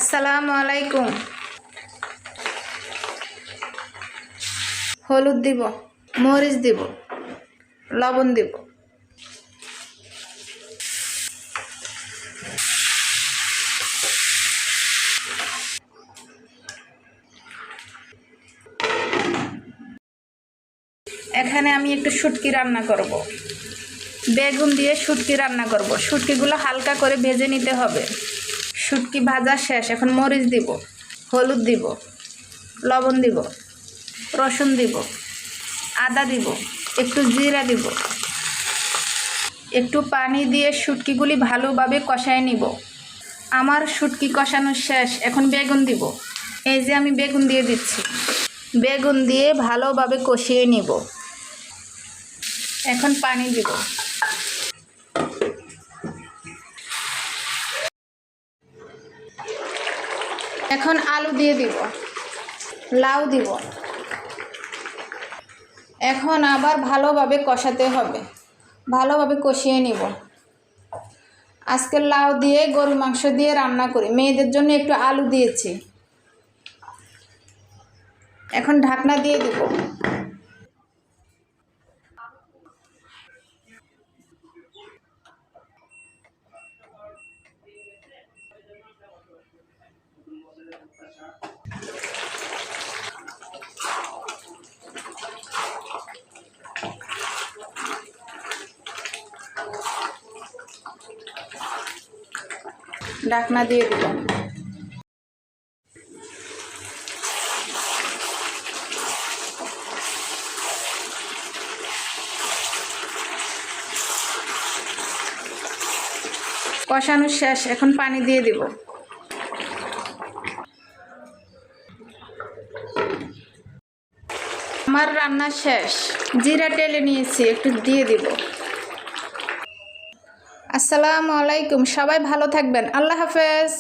আসসালামু আলাইকুম। হলুদ দিব, মরিচ দিব, লবণ দিব। এখানে আমি একটু শুটকি রান্না করব। বেগুন দিয়ে শুটকি রান্না করব। শুটকিগুলো হালকা করে ভেজে নিতে হবে। শুটকি ভাজা শেষ। এখন মরিচ দিব, হলুদ দিব, লবণ দিব, রসুন দিব, আদা দিব, একটু জিরা দিব, একটু পানি দিয়ে শুটকিগুলি ভালোভাবে কষায় নিব। আমার শুটকি কষানো শেষ। এখন বেগুন দিব। এই যে আমি বেগুন দিয়ে দিচ্ছি। বেগুন দিয়ে ভালোভাবে কষিয়ে নিব। এখন পানি দিব। এখন আলু দিয়ে দিব, লাউ দিব। এখন আবার ভালোভাবে কষাতে হবে, ভালোভাবে কষিয়ে নিব। আজকে লাউ দিয়ে গরু মাংস দিয়ে রান্না করি। মেয়েদের জন্য একটু আলু দিয়েছি। এখন ঢাকনা দিয়ে দিব। ঢাকনা দিয়ে দিব। কষানো শেষ। এখন পানি দিয়ে দিব। আমার রান্না শেষ। জিরা টেলে নিয়েছি, একটু দিয়ে দিব। আসসালামু আলাইকুম। সবাই ভালো থাকবেন। আল্লাহ হাফেজ।